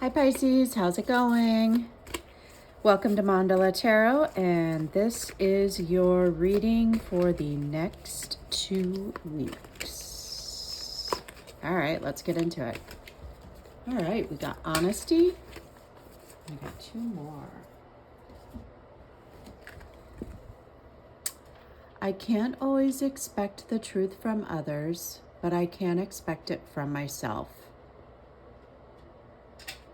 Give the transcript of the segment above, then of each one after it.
Hi Pisces, how's it going? Welcome to Mandala Tarot, and this is your reading for the next 2 weeks. All right, let's get into it. All right, we got honesty. We got 2 more. I can't always expect the truth from others, but I can expect it from myself.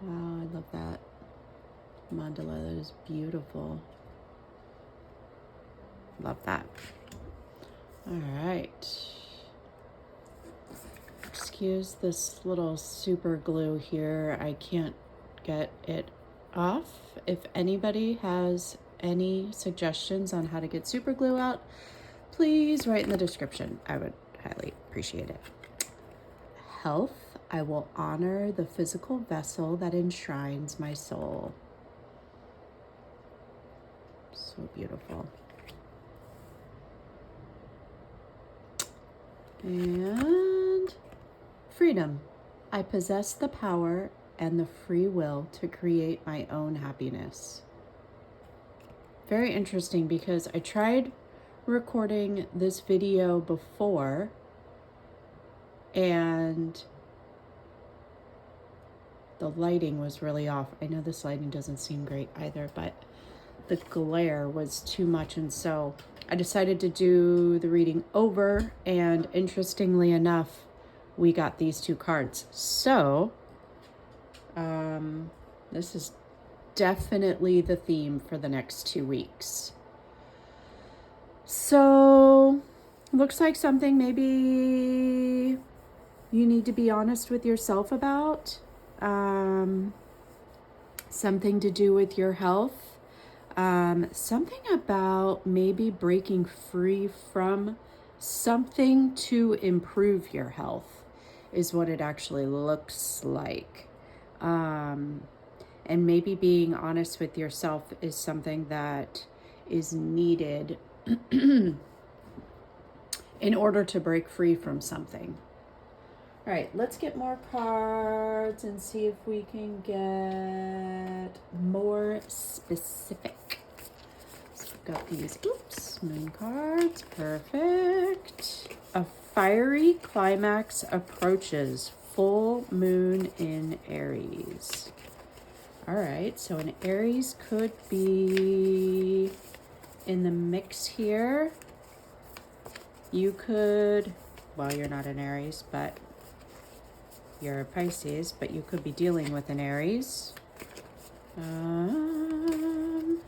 Wow, I love that. Mandala, that is beautiful. Love that. All right. Excuse this little super glue here. I can't get it off. If anybody has any suggestions on how to get super glue out, please write in the description. I would highly appreciate it. Health. I will honor the physical vessel that enshrines my soul. So beautiful. And freedom. I possess the power and the free will to create my own happiness. Very interesting because I tried recording this video before and the lighting was really off. I know this lighting doesn't seem great either, but the glare was too much, and so I decided to do the reading over, and interestingly enough, we got these 2 cards. So this is definitely the theme for the next 2 weeks. So looks like something maybe you need to be honest with yourself about. Something to do with your health. Something about maybe breaking free from something to improve your health is what it actually looks like. And maybe being honest with yourself is something that is needed in order to break free from something. All right, let's get more cards and see if we can get more specific. So we've got these, moon cards, perfect. A fiery climax approaches, full moon in Aries. All right, so an Aries could be in the mix here. You could, well, you're not an Aries, but you're a Pisces, but you could be dealing with an Aries. And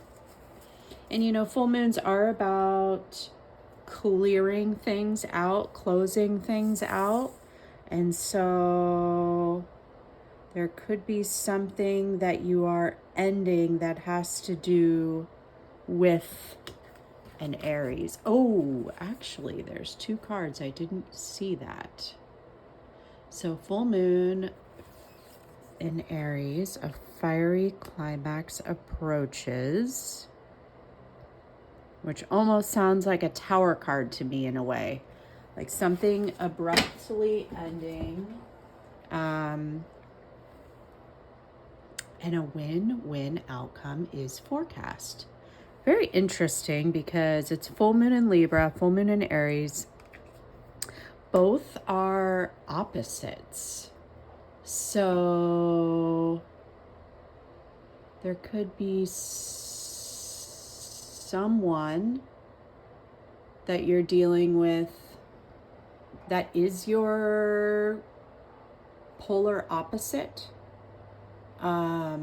you know, full moons are about clearing things out, closing things out. And so there could be something that you are ending that has to do with an Aries. Oh, actually, there's 2 cards. I didn't see that. So full moon in Aries, a fiery climax approaches, which almost sounds like a Tower card to me in a way, like something abruptly ending, and a win-win outcome is forecast. Very interesting because it's full moon in Libra, full moon in Aries. Both are opposites. So there could be someone that you're dealing with that is your polar opposite. All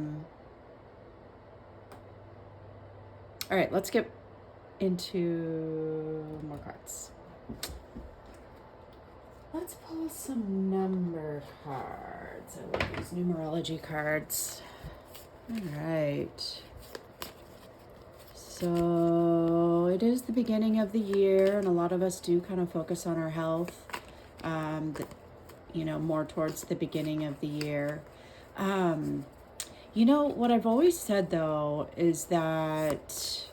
right, let's get into more cards. Let's pull some number cards. I love these numerology cards. All right. So it is the beginning of the year, and a lot of us do kind of focus on our health, more towards the beginning of the year. What I've always said, though, is that,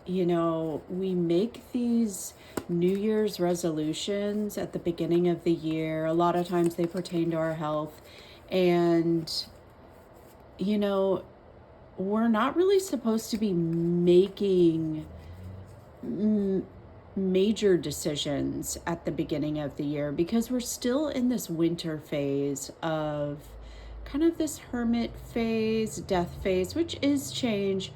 we make these New Year's resolutions at the beginning of the year. A lot of times they pertain to our health, and you know, we're not really supposed to be making major decisions at the beginning of the year because we're still in this winter phase of kind of this hermit phase, death phase, which is change,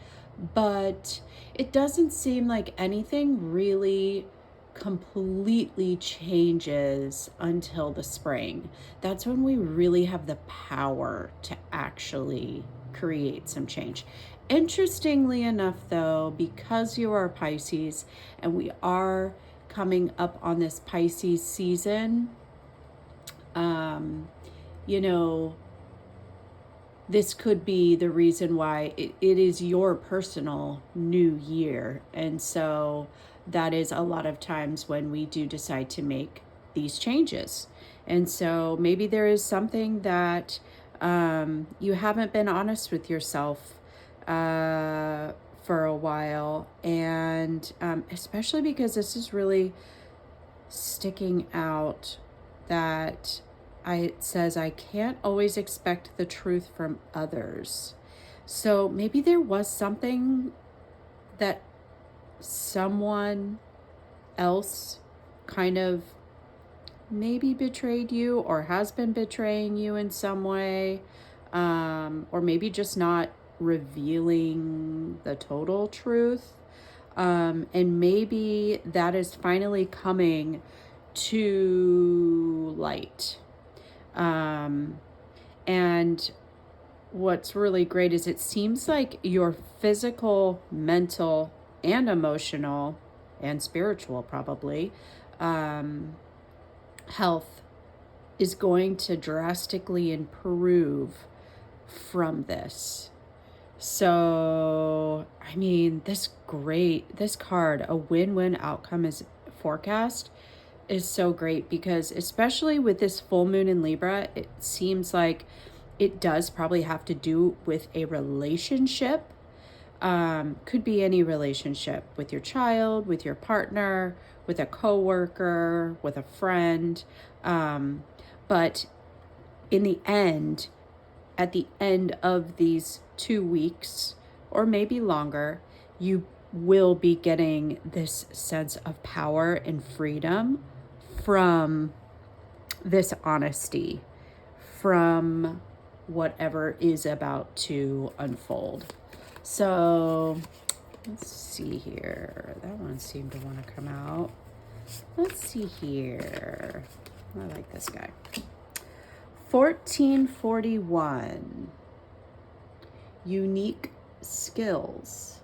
but it doesn't seem like anything really completely changes until the spring. That's when we really have the power to actually create some change. Interestingly enough, though, because you are Pisces and we are coming up on this Pisces season, you know, this could be the reason why it is your personal new year. And so that is a lot of times when we do decide to make these changes. And so maybe there is something that you haven't been honest with yourself for a while. And especially because this is really sticking out that it says, I can't always expect the truth from others. So maybe there was something that someone else kind of maybe betrayed you or has been betraying you in some way, or maybe just not revealing the total truth. And maybe that is finally coming to light. And what's really great is it seems like your physical, mental, and emotional, and spiritual probably, health is going to drastically improve from this. So, I mean, this card, a win-win outcome is forecast, is so great because especially with this full moon in Libra, it seems like it does probably have to do with a relationship. Could be any relationship with your child, with your partner, with a coworker, with a friend. But in the end, at the end of these 2 weeks, or maybe longer, you will be getting this sense of power and freedom from this honesty, from whatever is about to unfold. So let's see here. That one seemed to want to come out. Let's see here. I like this guy. 1441. Unique skills.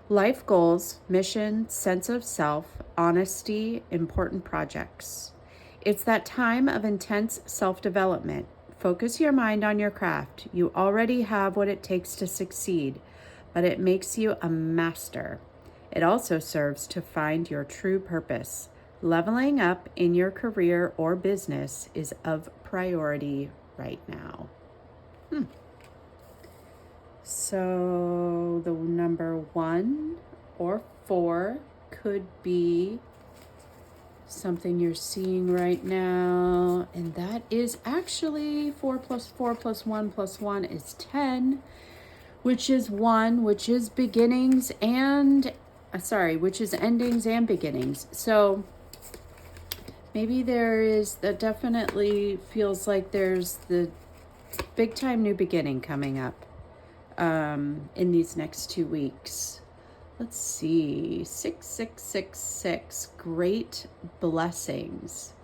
Life goals, mission, sense of self, honesty, important projects. It's that time of intense self-development. Focus your mind on your craft. You already have what it takes to succeed, but it makes you a master. It also serves to find your true purpose. Leveling up in your career or business is of priority right now. So the number 1 or 4 could be something you're seeing right now, and that is actually 4 plus 4 plus 1 plus 1 is 10, which is 1, which is beginnings and which is endings and beginnings. So maybe that definitely feels like there's the big time new beginning coming up in these next 2 weeks. Let's see, 6666, great blessings.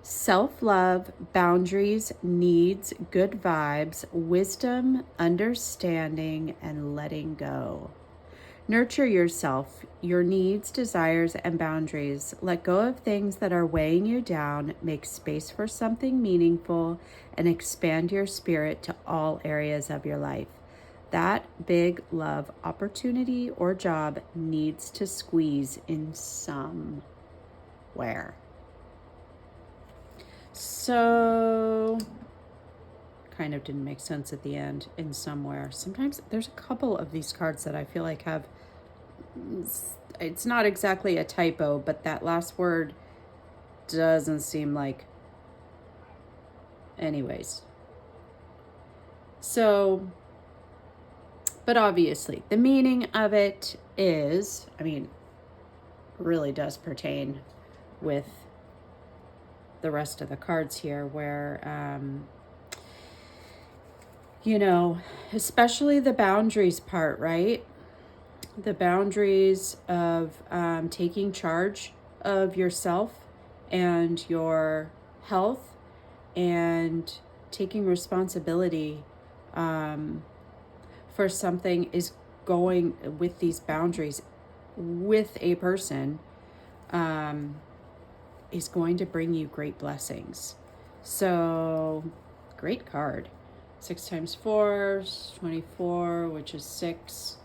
Self-love, boundaries, needs, good vibes, wisdom, understanding, and letting go. Nurture yourself, your needs, desires, and boundaries. Let go of things that are weighing you down, make space for something meaningful, and expand your spirit to all areas of your life. That big love opportunity or job needs to squeeze in somewhere. So, kind of didn't make sense at the end, in somewhere. Sometimes there's a couple of these cards that I feel like have, it's not exactly a typo, but that last word doesn't seem like, anyways. So, but obviously, the meaning of it is, I mean, really does pertain with the rest of the cards here, where, you know, especially the boundaries part, right? The boundaries of taking charge of yourself and your health and taking responsibility for something is going with these boundaries with a person is going to bring you great blessings. So, great card. 6 times 4 is 24, which is 6.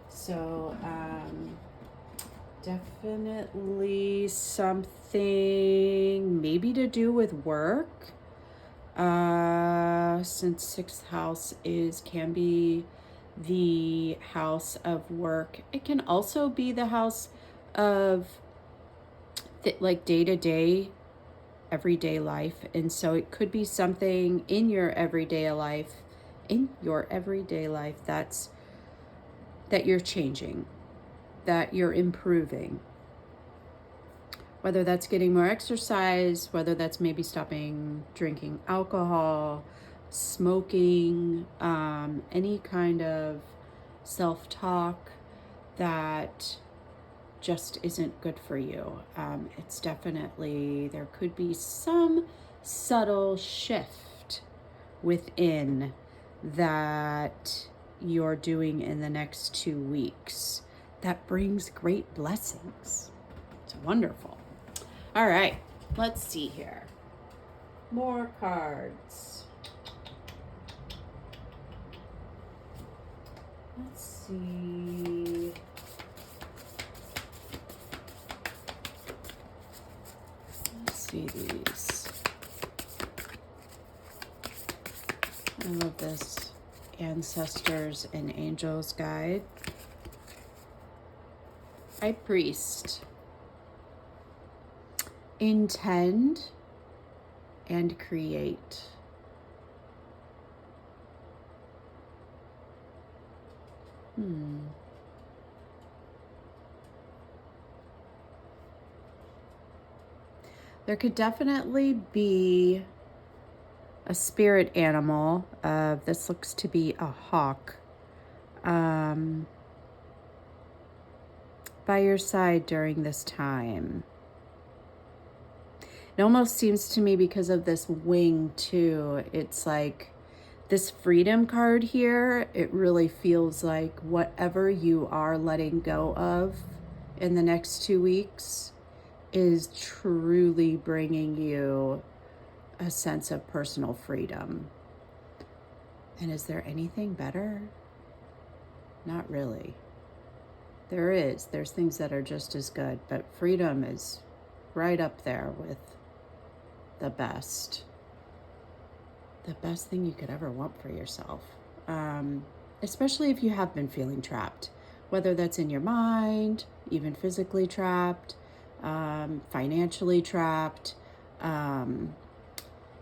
So, definitely something maybe to do with work. Since 6th house can be the house of work. It can also be the house of like day-to-day, everyday life. And so it could be something in your everyday life, that you're changing, that you're improving. Whether that's getting more exercise, whether that's maybe stopping drinking alcohol, smoking, any kind of self-talk that just isn't good for you. It's definitely, there could be some subtle shift within that you're doing in the next 2 weeks that brings great blessings. It's wonderful. All right, let's see here. More cards. Let's see. Let's see these. I love this Ancestors and Angels Guide. High Priest. Intend and create. There could definitely be a spirit animal. This looks to be a hawk. By your side during this time. It almost seems to me, because of this wing too, it's like this freedom card here, it really feels like whatever you are letting go of in the next 2 weeks is truly bringing you a sense of personal freedom. And is there anything better? Not really. There's things that are just as good, but freedom is right up there with the best thing you could ever want for yourself. Especially if you have been feeling trapped, whether that's in your mind, even physically trapped, financially trapped.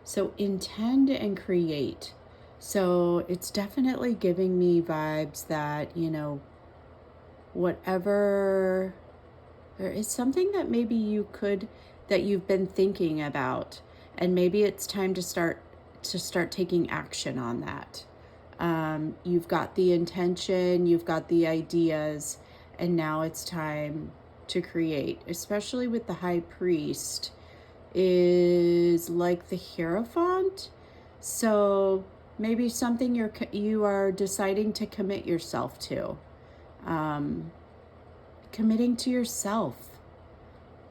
So intend and create. So it's definitely giving me vibes that, you know, whatever, there is something that maybe that you've been thinking about, and maybe it's time to start taking action on that. You've got the intention, you've got the ideas, and now it's time to create, especially with the High Priest is like the Hierophant. So maybe something you are deciding to commit yourself to. Committing to yourself.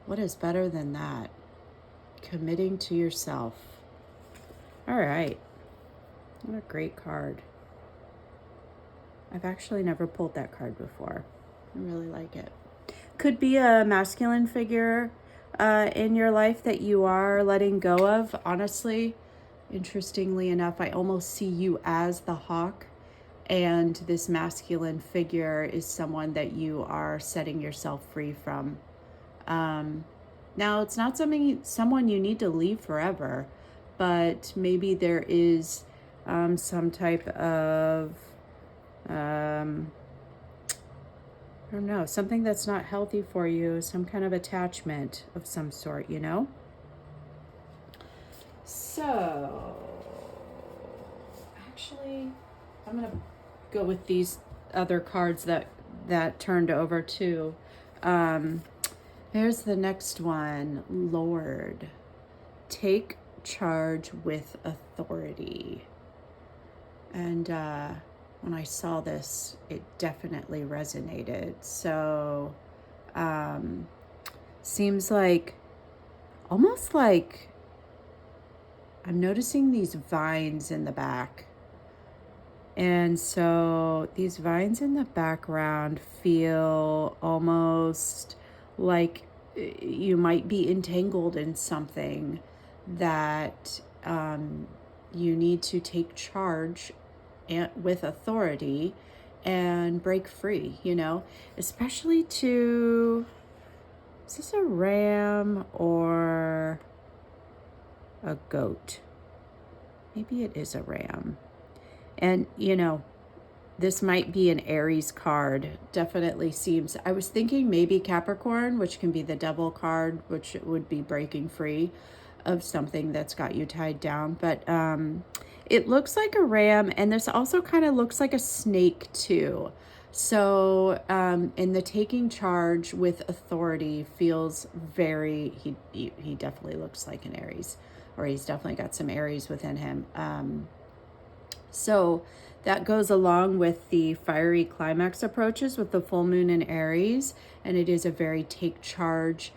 What is better than that? Committing to yourself. All right. What a great card. I've actually never pulled that card before. I really like it. Could be a masculine figure in your life that you are letting go of. Honestly, interestingly enough, I almost see you as the hawk, and this masculine figure is someone that you are setting yourself free from. Now, it's not someone you need to leave forever, but maybe there is some type of, I don't know, something that's not healthy for you, some kind of attachment of some sort, you know? So, actually, I'm going to go with these other cards that turned over too. Here's the next one. Lord, take charge with authority. And when I saw this, it definitely resonated. So, seems like, almost like, I'm noticing these vines in the back. And so these vines in the background feel almost like you might be entangled in something that you need to take charge with authority and break free, you know, especially to, is this a ram or a goat? Maybe it is a ram. And, you know, this might be an Aries card. Definitely seems, I was thinking maybe Capricorn, which can be the devil card, which would be breaking free of something that's got you tied down. But it looks like a ram, and this also kind of looks like a snake too. So in the taking charge with authority feels very, he definitely looks like an Aries, or he's definitely got some Aries within him. So that goes along with the fiery climax approaches with the full moon in Aries, and it is a very take charge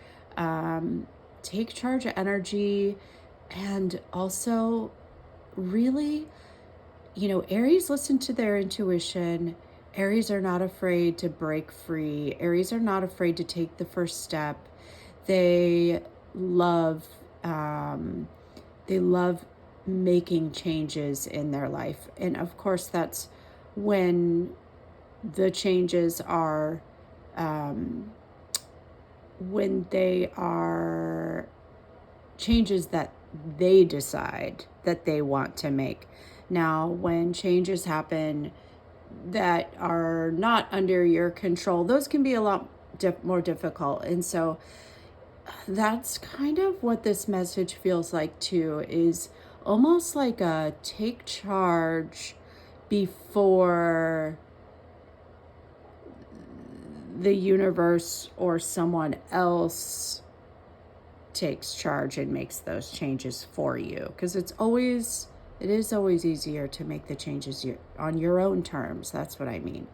energy, and also really, you know, Aries listen to their intuition. Aries are not afraid to break free. Aries are not afraid to take the first step. They love making changes in their life. And of course, that's when the changes are, when they are changes that they decide that they want to make. Now, when changes happen that are not under your control, those can be a lot more difficult. And so that's kind of what this message feels like too, is almost like a take charge before the universe or someone else takes charge and makes those changes for you. Because it is always easier to make the changes on your own terms. That's what I mean.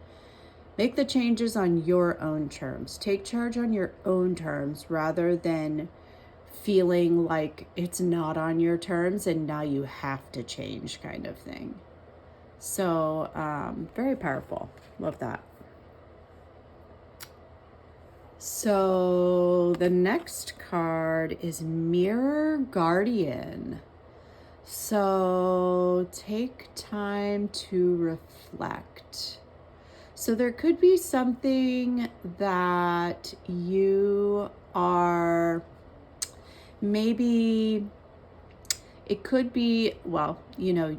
Make the changes on your own terms. Take charge on your own terms rather than feeling like it's not on your terms and now you have to change, kind of thing. So very powerful. Love that. So the next card is Mirror Guardian. So take time to reflect. So there could be something that you are, maybe it could be, well, you know,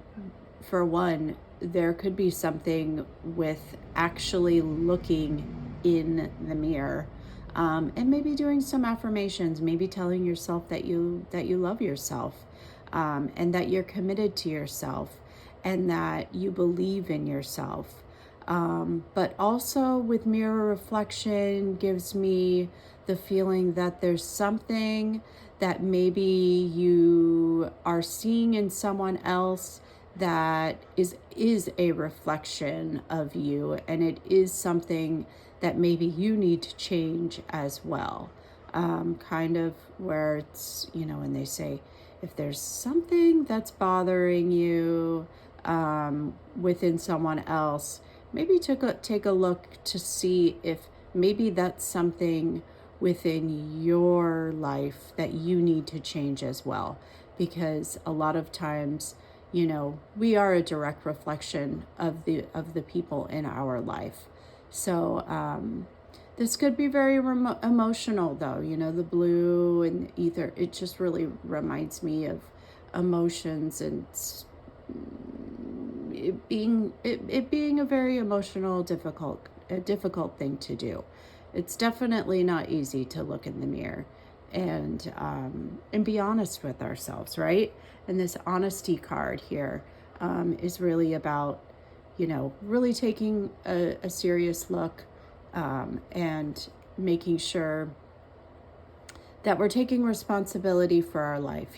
for one, there could be something with actually looking in the mirror, and maybe doing some affirmations, maybe telling yourself that you love yourself, and that you're committed to yourself, and that you believe in yourself. But also with mirror reflection gives me the feeling that there's something that maybe you are seeing in someone else that is a reflection of you, and it is something that maybe you need to change as well. Kind of where it's, you know, when they say, if there's something that's bothering you within someone else, maybe take a look to see if maybe that's something within your life that you need to change as well. Because a lot of times, you know, we are a direct reflection of the people in our life. So this could be very emotional though, you know, the blue and ether, it just really reminds me of emotions and it being a very emotional, difficult thing to do. It's definitely not easy to look in the mirror and be honest with ourselves, right? And this honesty card here is really about, really taking a serious look and making sure that we're taking responsibility for our life,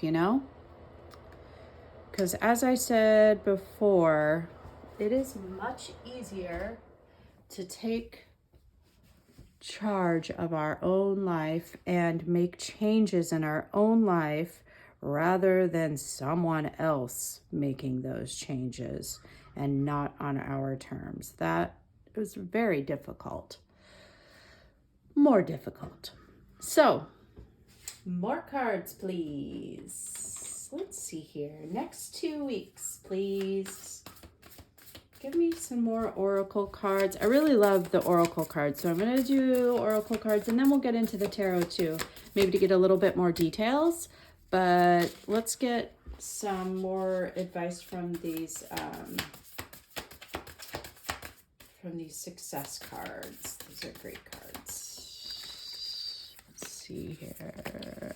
Because as I said before, it is much easier to take charge of our own life and make changes in our own life rather than someone else making those changes and not on our terms. That is very difficult. More difficult. So, more cards, please. Let's see here. Next 2 weeks, please. Give me some more oracle cards. I really love the oracle cards, so I'm going to do oracle cards, and then we'll get into the tarot too, maybe to get a little bit more details. But let's get some more advice from these success cards. These are great cards. Let's see here.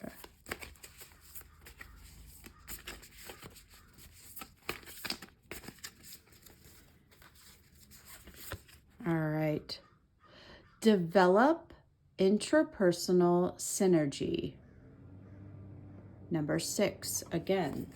All right. Develop intrapersonal synergy. Number 6, again.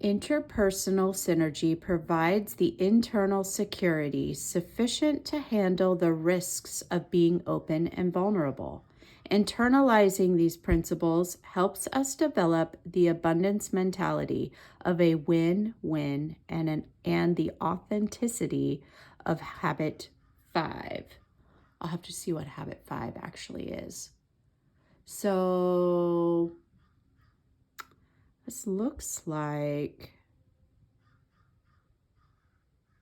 Interpersonal synergy provides the internal security sufficient to handle the risks of being open and vulnerable. Internalizing these principles helps us develop the abundance mentality of a win-win and the authenticity of habit 5. I'll have to see what habit 5 actually is. So this looks like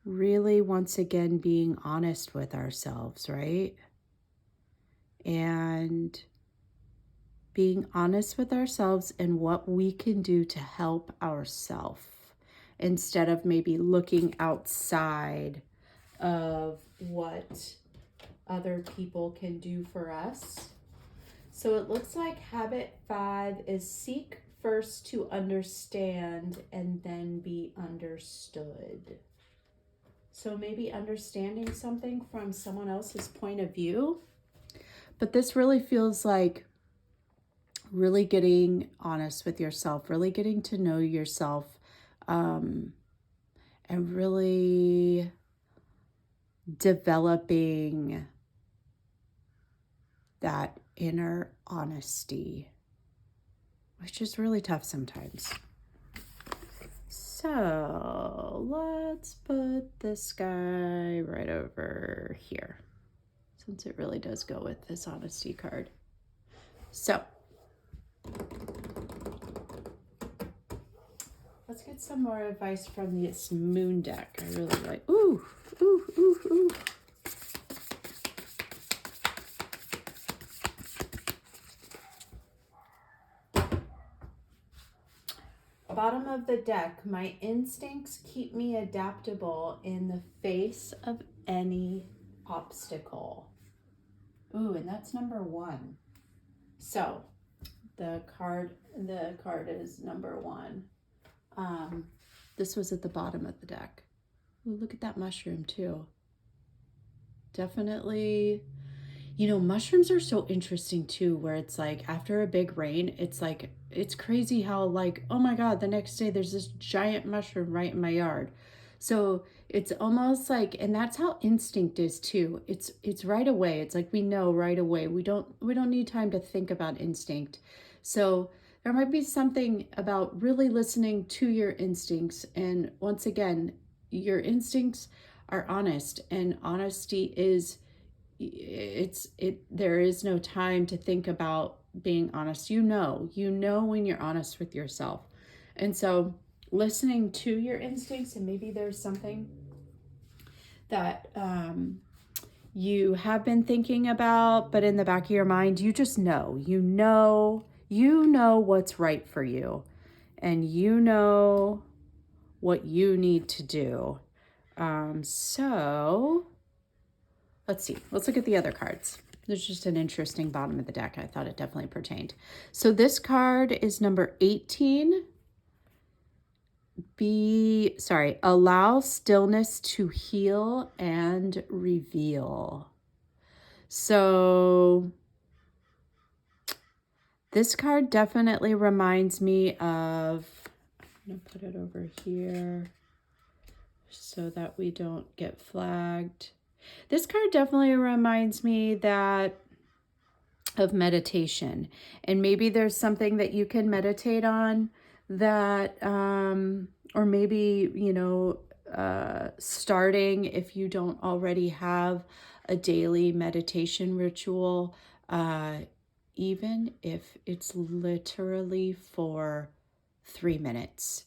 really, once again, being honest with ourselves, right? And being honest with ourselves and what we can do to help ourselves instead of maybe looking outside of what other people can do for us. So it looks like habit 5 is seek first to understand and then be understood. So maybe understanding something from someone else's point of view. But this really feels like really getting honest with yourself, really getting to know yourself, and really developing that inner honesty, which is really tough sometimes. So let's put this guy right over here, since it really does go with this honesty card. So let's get some more advice from this moon deck. I really like, ooh. Bottom of the deck, my instincts keep me adaptable in the face of any obstacle. Ooh, and that's number 1. So the card is number 1. This was at the bottom of the deck. Ooh, look at that mushroom too. Definitely, mushrooms are so interesting too, where it's like after a big rain, it's like, it's crazy how like, oh my God, the next day there's this giant mushroom right in my yard. So it's almost like, and that's how instinct is too. It's right away. It's like we know right away. We don't need time to think about instinct. So there might be something about really listening to your instincts. And once again, your instincts are honest, and honesty is, there is no time to think about being honest. You know when you're honest with yourself. And so listening to your instincts, and maybe there's something that you have been thinking about, but in the back of your mind, you just know what's right for you. and you know what you need to do. So let's see. Let's look at the other cards. There's just an interesting bottom of the deck. I thought it definitely pertained. So this card is number 18. Allow stillness to heal and reveal. So this card definitely reminds me of, I'm going to put it over here so that we don't get flagged. This card definitely reminds me of meditation, and maybe there's something that you can meditate on that, or maybe, starting, if you don't already have a daily meditation ritual, even if it's literally for 3 minutes,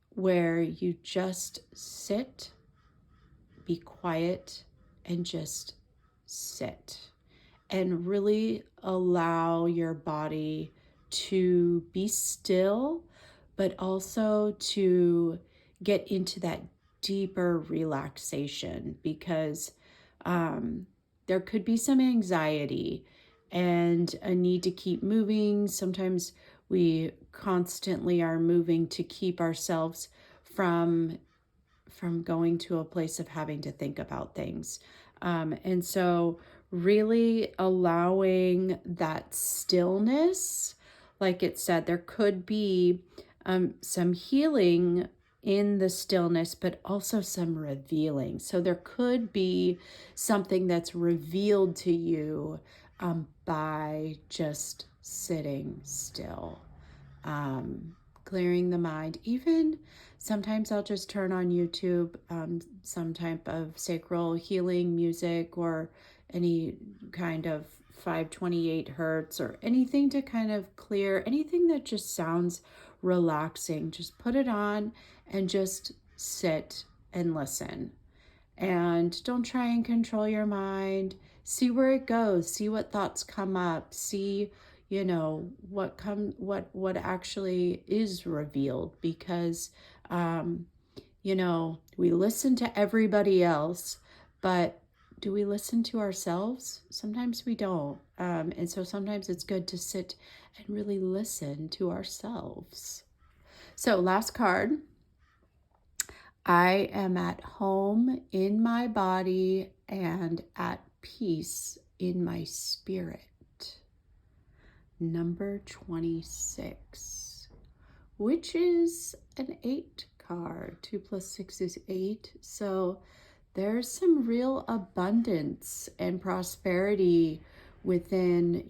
where you just sit, be quiet, and just sit, and really allow your body to be still, but also to get into that deeper relaxation, because there could be some anxiety and a need to keep moving. Sometimes we constantly are moving to keep ourselves from going to a place of having to think about things. And so really allowing that stillness, like it said, there could be some healing in the stillness, but also some revealing. So there could be something that's revealed to you by just sitting still, clearing the mind. Even sometimes I'll just turn on YouTube some type of sacral healing music, or any kind of 528 hertz, or anything to kind of clear, anything that just sounds relaxing. Just put it on and just sit and listen. And don't try and control your mind. See where it goes. See what thoughts come up. See, what actually is revealed, because we listen to everybody else, but do we listen to ourselves? Sometimes we don't. And so sometimes it's good to sit and really listen to ourselves. So last card. I am at home in my body and at peace in my spirit. Number 26, which is an 8 card. 2 plus 6 is 8. So there's some real abundance and prosperity within,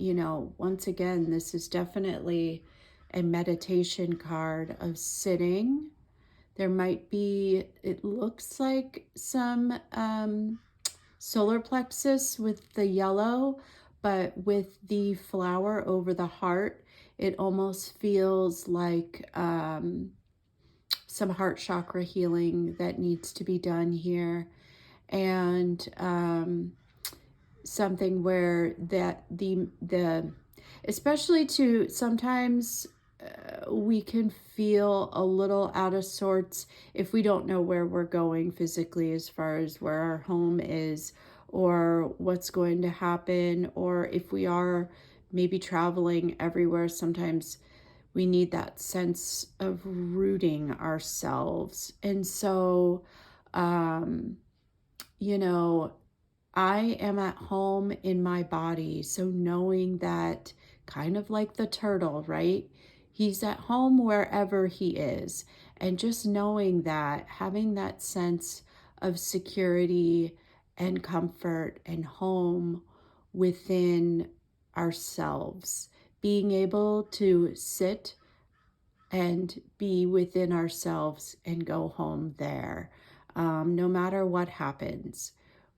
once again, this is definitely a meditation card of sitting. There might be, it looks like some solar plexus with the yellow, but with the flower over the heart, it almost feels like some heart chakra healing that needs to be done here. And something where that especially to sometimes we can feel a little out of sorts if we don't know where we're going physically, as far as where our home is or what's going to happen, or if we are maybe traveling everywhere. Sometimes we need that sense of rooting ourselves. And so, I am at home in my body. So knowing that, kind of like the turtle, right? He's at home wherever he is. And just knowing that, having that sense of security and comfort and home within ourselves, being able to sit and be within ourselves and go home there. No matter what happens,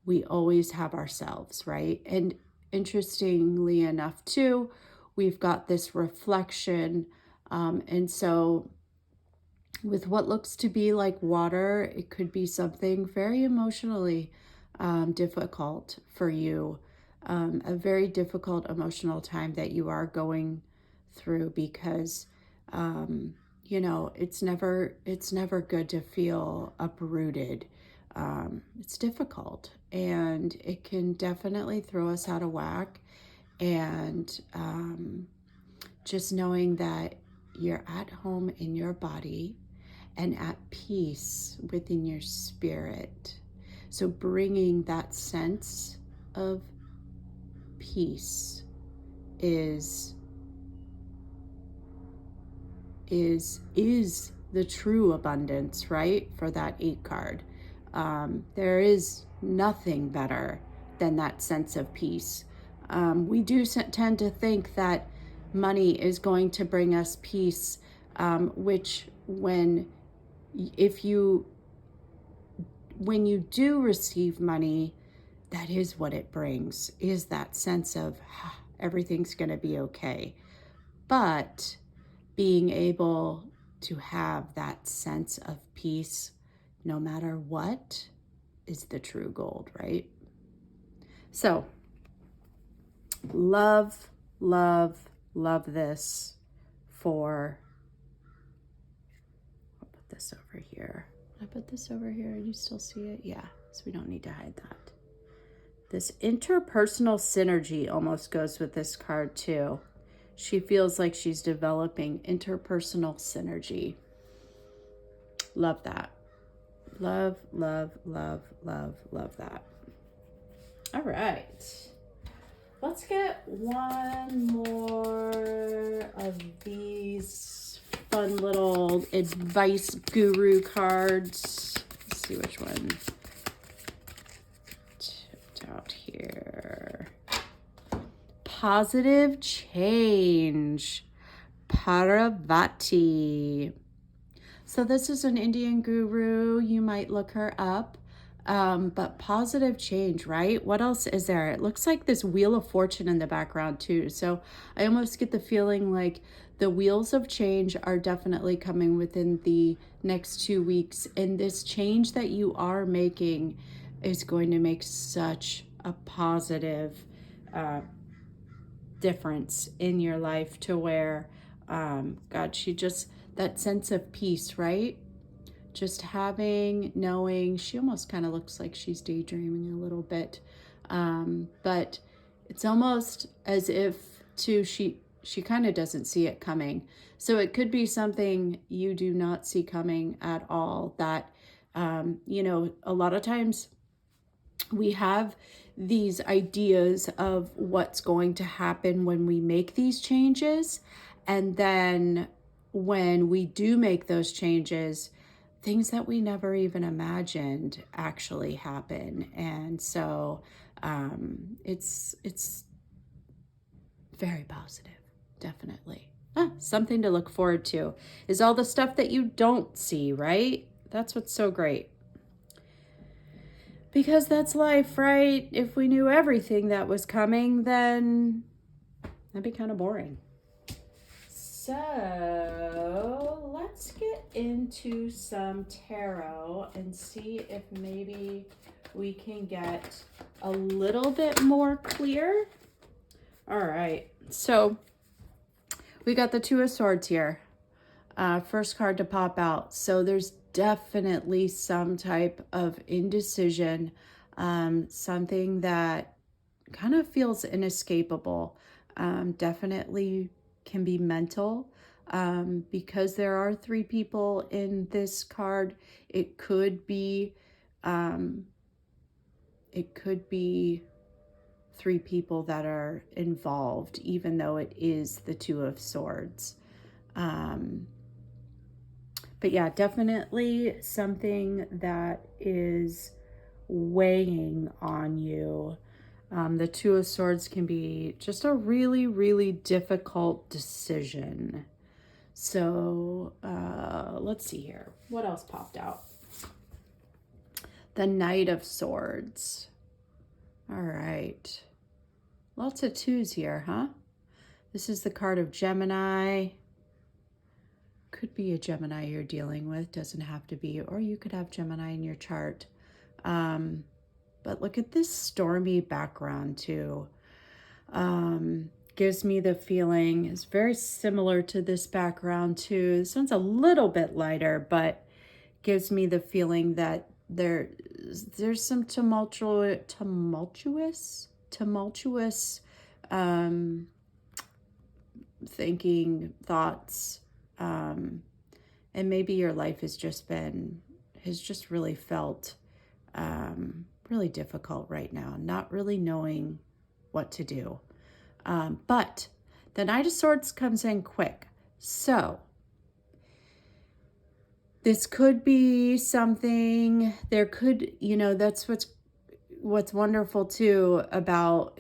we always have ourselves, right? And interestingly enough, too, we've got this reflection. And so with what looks to be like water, it could be something very emotionally difficult for you, a very difficult emotional time that you are going through, because you know, it's never good to feel uprooted. It's difficult, and it can definitely throw us out of whack. And just knowing that you're at home in your body and at peace within your spirit. So bringing that sense of peace is the true abundance, right? For that 8 card. There is nothing better than that sense of peace. We do tend to think that money is going to bring us peace, which when you do receive money, that is what it brings, is that sense of everything's going to be okay. But being able to have that sense of peace no matter what is the true gold, right? So love, love, love this for, I'll put this over here. I put this over here. You still see it? Yeah, so we don't need to hide that. This interpersonal synergy almost goes with this card too. She feels like she's developing interpersonal synergy. Love that. Love, love, love, love, love that. All right. Let's get one more of these fun little advice guru cards. Let's see which one tipped out here. Positive change. Parvati. So this is an Indian guru. You might look her up. But positive change, right? What else is there? It looks like this Wheel of Fortune in the background too. So I almost get the feeling like the wheels of change are definitely coming within the next 2 weeks. And this change that you are making is going to make such a positive difference in your life, to where, God, that sense of peace, right? Just knowing, she almost kind of looks like she's daydreaming a little bit. But it's almost as if she kind of doesn't see it coming. So it could be something you do not see coming at all, that, a lot of times we have these ideas of what's going to happen when we make these changes. And then when we do make those changes, things that we never even imagined actually happen. And so it's very positive, definitely. Something to look forward to is all the stuff that you don't see, right? That's what's so great. Because that's life, right? If we knew everything that was coming, then that'd be kind of boring. So let's get into some tarot and see if maybe we can get a little bit more clear. All right, so we got the 2 of Swords here. First card to pop out. So there's definitely some type of indecision, something that kind of feels inescapable. Definitely can be mental, because there are 3 people in this card. It could be 3 people that are involved, even though it is the 2 of Swords. But yeah, definitely something that is weighing on you. The 2 of Swords can be just a really, really difficult decision. So let's see here. What else popped out? The Knight of Swords. All right. Lots of 2s here, huh? This is the card of Gemini. Could be a Gemini you're dealing with, doesn't have to be, or you could have Gemini in your chart. But look at this stormy background too. gives me the feeling, is very similar to this background too. This one's a little bit lighter, but gives me the feeling that there's some tumultuous thinking, thoughts, and maybe your life has just really felt really difficult right now, not really knowing what to do. But the Knight of Swords comes in quick. So this could be something, there could, that's what's wonderful too about,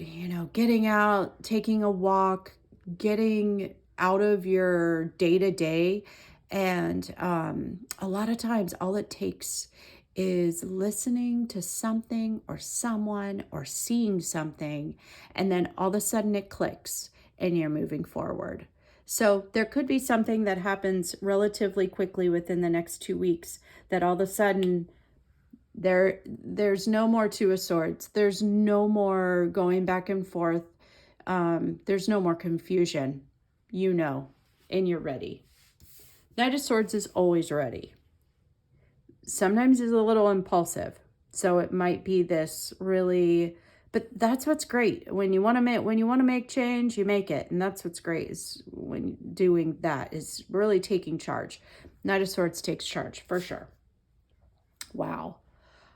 getting out, taking a walk, getting out of your day-to-day. And a lot of times all it takes is listening to something or someone or seeing something, and then all of a sudden it clicks and you're moving forward. So there could be something that happens relatively quickly within the next 2 weeks that all of a sudden there's no more Two of Swords. There's no more going back and forth. There's no more confusion, and you're ready. Knight of Swords is always ready. Sometimes is a little impulsive. So it might be this really, but that's what's great. When you want to make change, you make it. And that's what's great, is when doing that, is really taking charge. Knight of Swords takes charge for sure. Wow.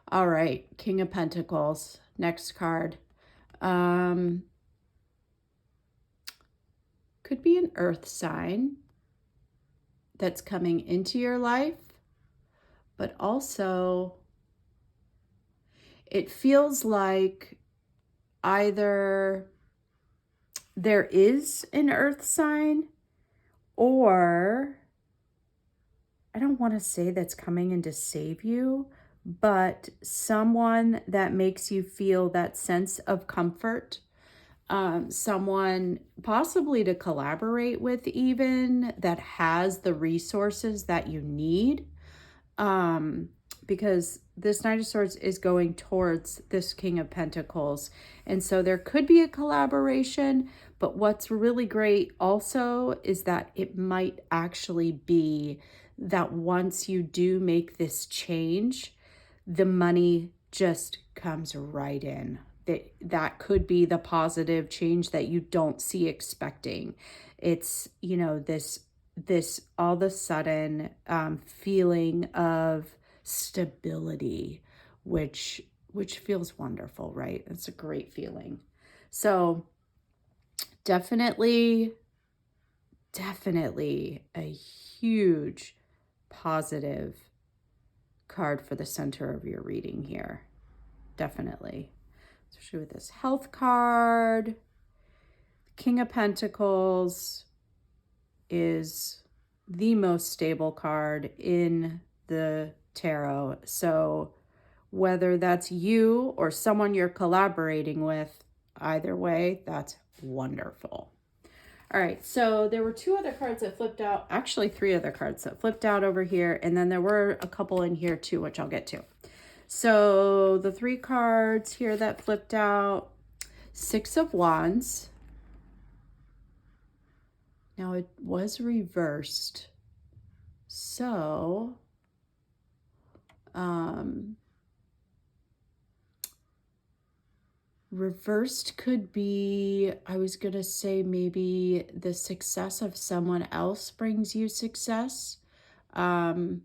All right, King of Pentacles, next card. Could be an earth sign that's coming into your life, but also it feels like either there is an earth sign, or I don't want to say that's coming in to save you, but someone that makes you feel that sense of comfort, someone possibly to collaborate with, even that has the resources that you need, because this Knight of Swords is going towards this King of Pentacles. And so there could be a collaboration, but what's really great also is that it might actually be that once you do make this change, the money just comes right in. That could be the positive change that you don't see expecting. It's, this all of a sudden feeling of stability, which feels wonderful, right? It's a great feeling. So definitely a huge positive card for the center of your reading here. Definitely. Especially with this health card. King of Pentacles is the most stable card in the tarot. So whether that's you or someone you're collaborating with, either way, that's wonderful. All right, so there were 2 other cards that flipped out. Actually, 3 other cards that flipped out over here. And then there were a couple in here too, which I'll get to. So the 3 cards here that flipped out, 6 of Wands. Now it was reversed. So, reversed could be, I was going to say maybe the success of someone else brings you success. But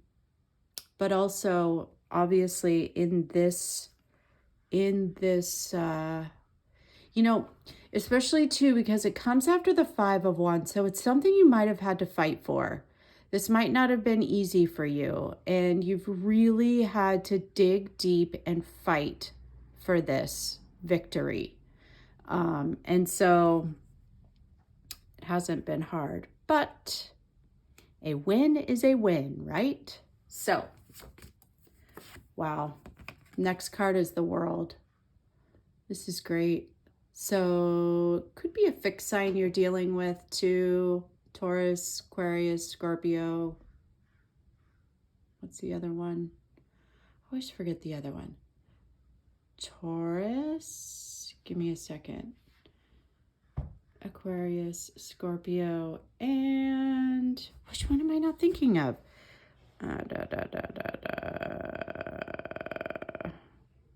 also obviously in this, especially too, because it comes after the 5 of Wands. So it's something you might have had to fight for. This might not have been easy for you, and you've really had to dig deep and fight for this victory. And so it hasn't been hard, but a win is a win, right? So, wow. Next card is the World. This is great. So could be a fixed sign you're dealing with too. Taurus, Aquarius, Scorpio. What's the other one? I always forget the other one. Taurus. Give me a second. Aquarius, Scorpio, and which one am I not thinking of?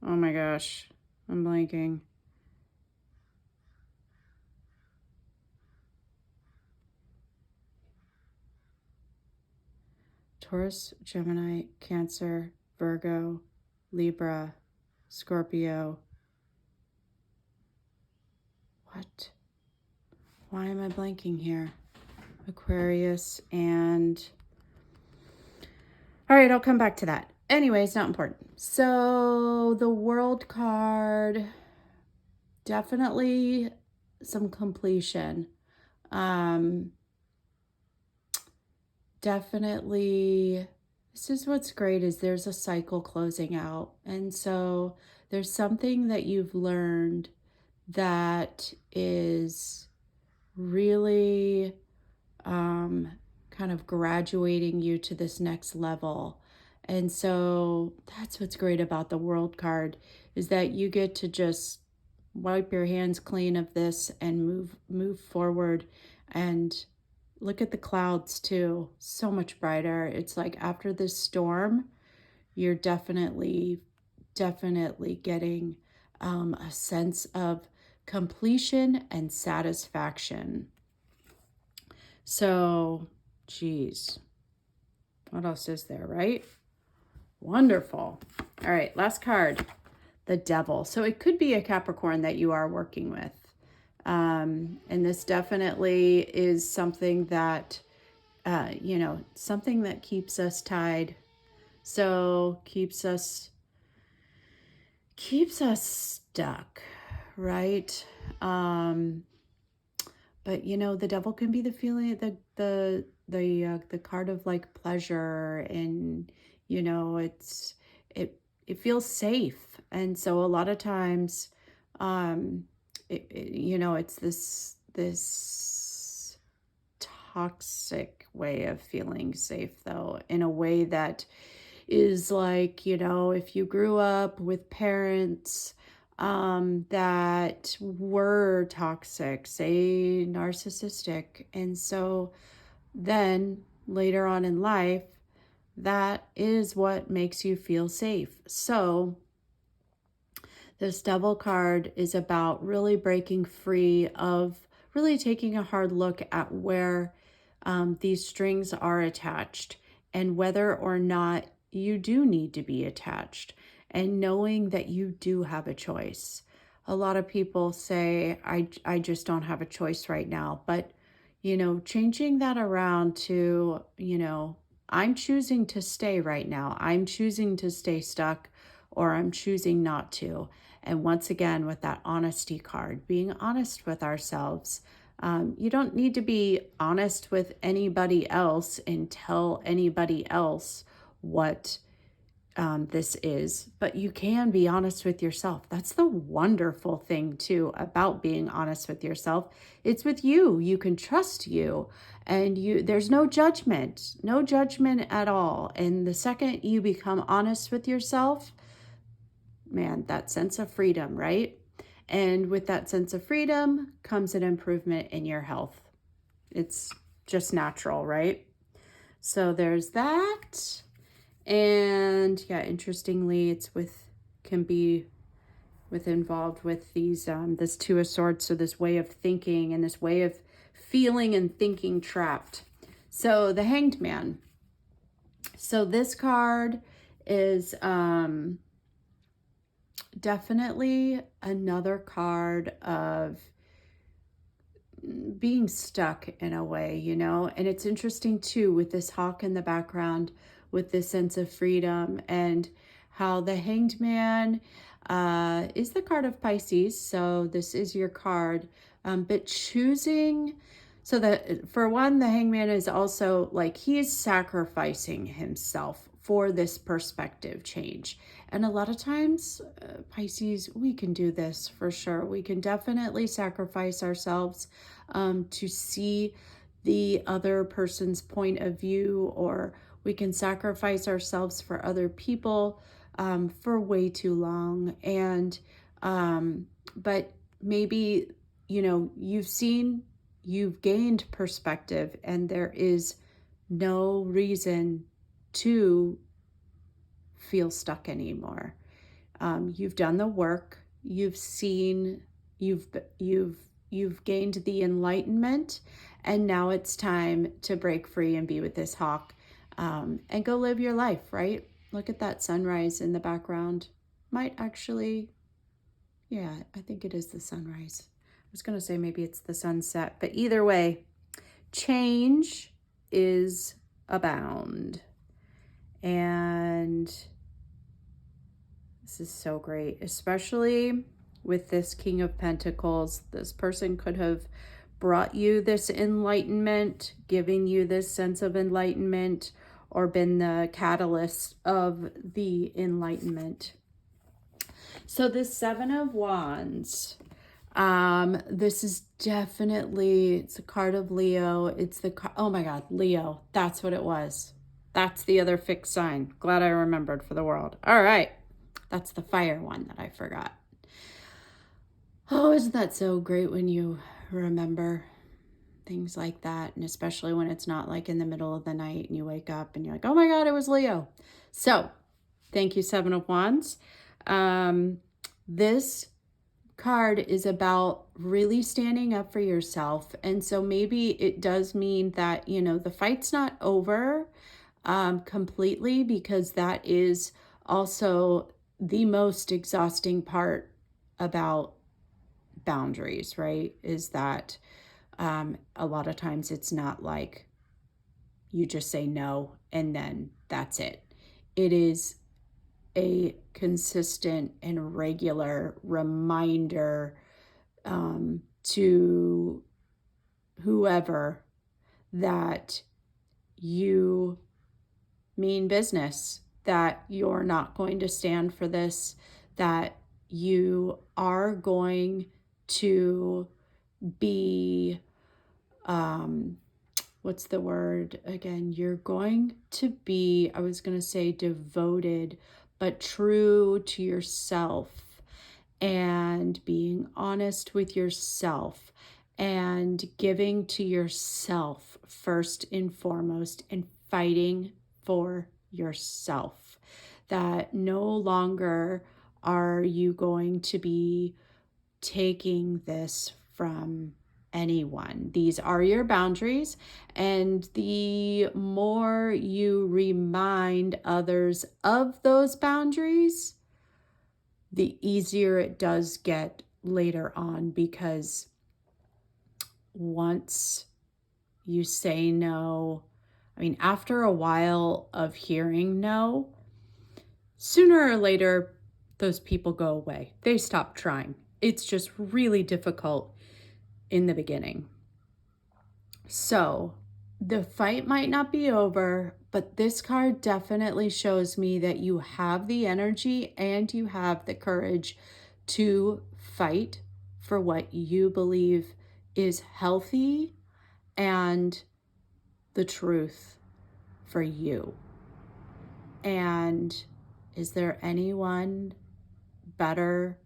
Oh my gosh, I'm blanking. Taurus, Gemini, Cancer, Virgo, Libra, Scorpio. What? Why am I blanking here? Aquarius and... All right, I'll come back to that. Anyway, it's not important. So the World card, definitely some completion. Definitely, this is what's great is there's a cycle closing out. And so there's something that you've learned that is really kind of graduating you to this next level. And so that's what's great about the World card is that you get to just wipe your hands clean of this and move forward. And look at the clouds too, so much brighter. It's like after this storm, you're definitely getting a sense of completion and satisfaction. So, geez, what else is there, right? Wonderful. All right, last card, the Devil. So it could be a Capricorn that you are working with. And this definitely is something that, something that keeps us tied. So keeps us stuck, right? But the devil can be the feeling, the card of like pleasure, and it feels safe, and so a lot of times, it's this toxic way of feeling safe, though, in a way that is like, if you grew up with parents that were toxic, say narcissistic, and so then later on in life, that is what makes you feel safe. So this Devil card is about really breaking free of really taking a hard look at where these strings are attached and whether or not you do need to be attached, and knowing that you do have a choice. A lot of people say, I just don't have a choice right now. But, changing that around to, I'm choosing to stay right now. I'm choosing to stay stuck, or I'm choosing not to. And once again, with that honesty card, being honest with ourselves. You don't need to be honest with anybody else and tell anybody else what this is, but you can be honest with yourself. That's the wonderful thing too about being honest with yourself. It's with you. You can trust you, and there's no judgment at all. And the second you become honest with yourself, man, that sense of freedom, right? And with that sense of freedom comes an improvement in your health. It's just natural, right? So there's that. And yeah, interestingly, can be involved with these this Two of Swords, so this way of thinking and this way of feeling and thinking trapped. So the Hanged Man. So this card is definitely another card of being stuck in a way, and it's interesting too with this hawk in the background, with this sense of freedom, and how the Hanged Man is the card of Pisces. So this is your card, but choosing, so that for one, the Hanged Man is also like he is sacrificing himself for this perspective change. And a lot of times, Pisces, we can do this for sure. We can definitely sacrifice ourselves to see the other person's point of view, or we can sacrifice ourselves for other people for way too long. And but maybe you know, you've gained perspective, and there is no reason to feel stuck anymore. You've done the work. You've seen, you've you've you've gained the enlightenment, and now it's time to break free and be with this hawk, and go live your life. Right? Look at that sunrise in the background. Might actually, yeah, I think it is the sunrise. I was gonna say maybe it's the sunset, but either way, change is abound, and this is so great, especially with this King of Pentacles. This person could have brought you this enlightenment, giving you this sense of enlightenment, or been the catalyst of the enlightenment. So this Seven of Wands, this is definitely, it's a card of Leo. It's the, oh my God, Leo. That's what it was. That's the other fixed sign. Glad I remembered for the world. All right. That's the fire one that I forgot. Oh, isn't that so great when you remember things like that? And especially when it's not like in the middle of the night and you wake up and you're like, oh my God, it was Leo. So thank you, Seven of Wands. This card is about really standing up for yourself. And so maybe it does mean that, you know, the fight's not over completely, because that is also the most exhausting part about boundaries, right? Is that a lot of times it's not like you just say no and then that's it. It is a consistent and regular reminder to whoever that you mean business, that you're not going to stand for this, that you are going to be, what's the word again? You're going to be, I was going to say devoted, but true to yourself, and being honest with yourself, and giving to yourself first and foremost, and fighting for yourself. That no longer are you going to be taking this from anyone. These are your boundaries, and the more you remind others of those boundaries, the easier it does get later on, because once you say no, I mean, after a while of hearing no, sooner or later, those people go away. They stop trying. It's just really difficult in the beginning. So the fight might not be over, but this card definitely shows me that you have the energy and you have the courage to fight for what you believe is healthy and the truth for you. And is there anyone better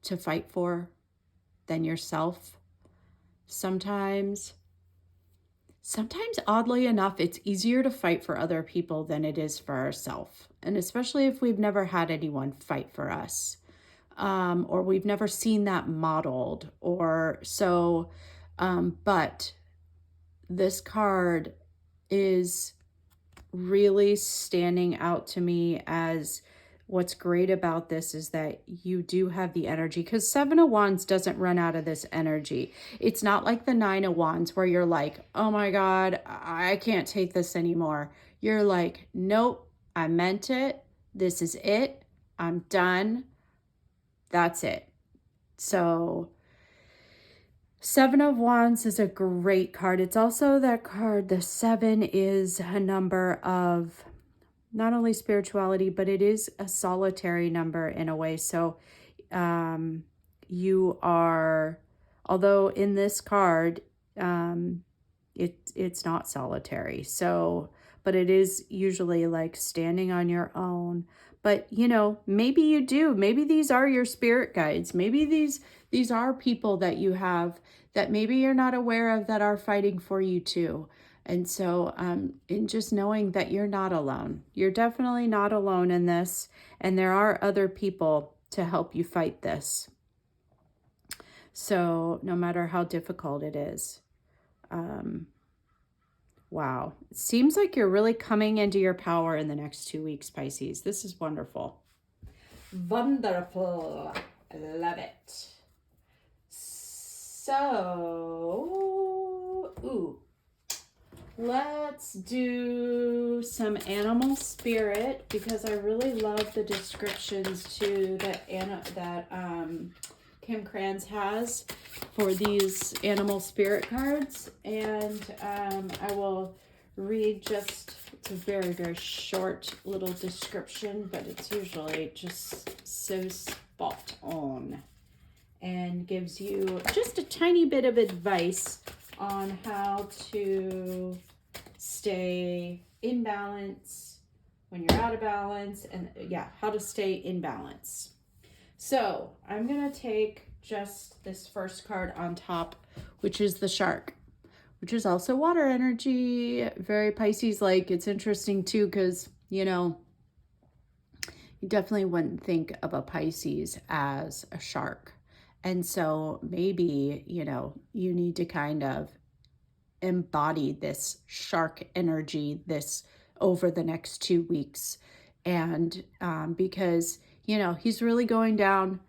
to fight for than yourself? Sometimes oddly enough, it's easier to fight for other people than it is for ourselves. And especially if we've never had anyone fight for us, or we've never seen that modeled, or so. But this card is really standing out to me as what's great about this is that you do have the energy, because Seven of Wands doesn't run out of this energy. It's not like the Nine of Wands where you're like, oh my God, I can't take this anymore. You're like, nope, I meant it. This is it. I'm done. That's it. So Seven of Wands is a great card. It's also that card, the seven is a number of not only spirituality, but it is a solitary number in a way. So you are, although in this card, it's not solitary. So, but it is usually like standing on your own, But, you know, maybe you do. Maybe these are your spirit guides. Maybe these are people that you have that maybe you're not aware of that are fighting for you too. And so, in just knowing that you're not alone, you're definitely not alone in this. And there are other people to help you fight this. So no matter how difficult it is, wow. It seems like you're really coming into your power in the next 2 weeks, Pisces. This is wonderful. Wonderful. I love it. So, let's do some animal spirit, because I really love the descriptions too that Kim Kranz has for these animal spirit cards. And I will read just, it's a very, very short little description, but it's usually just so spot on and gives you just a tiny bit of advice on how to stay in balance when you're out of balance, and yeah, how to stay in balance. So I'm gonna take just this first card on top, which is the shark, which is also water energy, very Pisces-like. It's interesting too, because, you know, you definitely wouldn't think of a Pisces as a shark. And so maybe, you know, you need to kind of embody this shark energy this over the next 2 weeks. And because, you know, he's really going down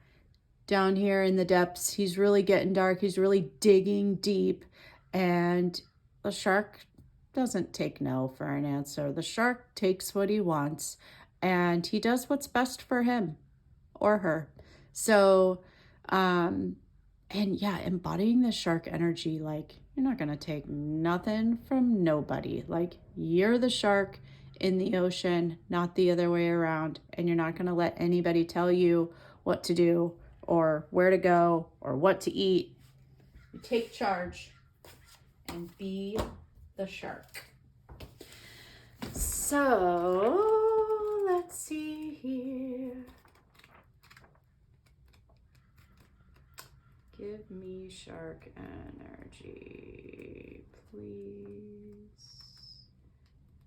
here in the depths. He's really getting dark. He's really digging deep. And the shark doesn't take no for an answer. The shark takes what he wants, and he does what's best for him or her. So, and yeah, embodying the shark energy, like, you're not going to take nothing from nobody. Like, you're the shark in the ocean, not the other way around. And you're not going to let anybody tell you what to do or where to go or what to eat. You take charge and be the shark. So let's see here. Give me shark energy, please.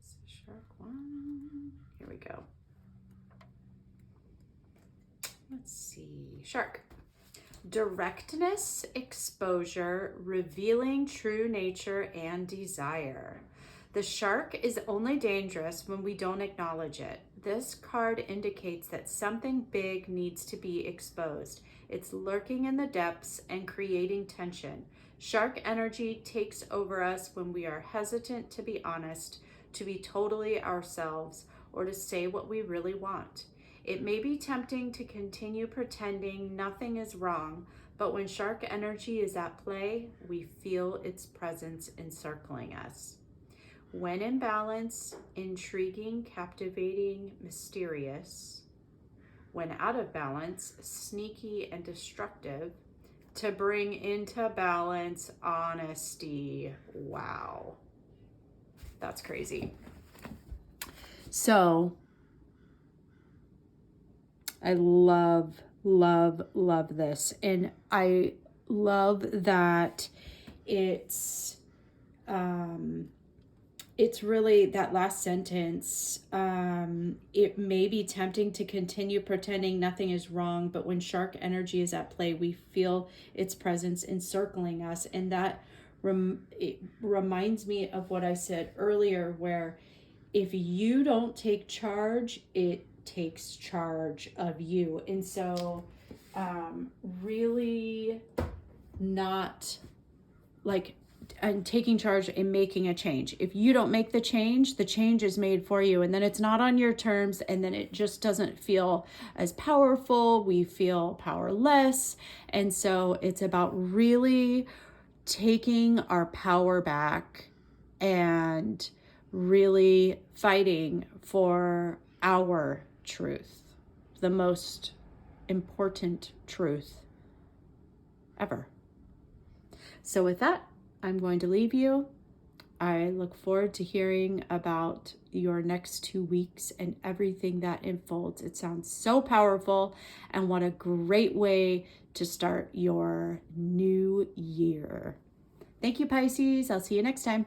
Is it shark one? Here we go. Let's see. Shark. Directness, exposure, revealing true nature and desire. The shark is only dangerous when we don't acknowledge it. This card indicates that something big needs to be exposed. It's lurking in the depths and creating tension. Shark energy takes over us when we are hesitant to be honest, to be totally ourselves, or to say what we really want. It may be tempting to continue pretending nothing is wrong, but when shark energy is at play, we feel its presence encircling us. When in balance, intriguing, captivating, mysterious. When out of balance, sneaky and destructive. To bring into balance, honesty. Wow. That's crazy. So, I love, love, love this. And I love that it's really that last sentence. It may be tempting to continue pretending nothing is wrong, but when shark energy is at play, we feel its presence encircling us. And that it reminds me of what I said earlier, where if you don't take charge, it takes charge of you. And so really not like, and taking charge and making a change. If you don't make the change is made for you, and then it's not on your terms, and then it just doesn't feel as powerful. We feel powerless. And so it's about really taking our power back and really fighting for our truth, the most important truth ever. So with that, I'm going to leave you I look forward to hearing about your next 2 weeks and everything that unfolds. It sounds so powerful, and what a great way to start your new year. Thank you, Pisces. I'll see you next time.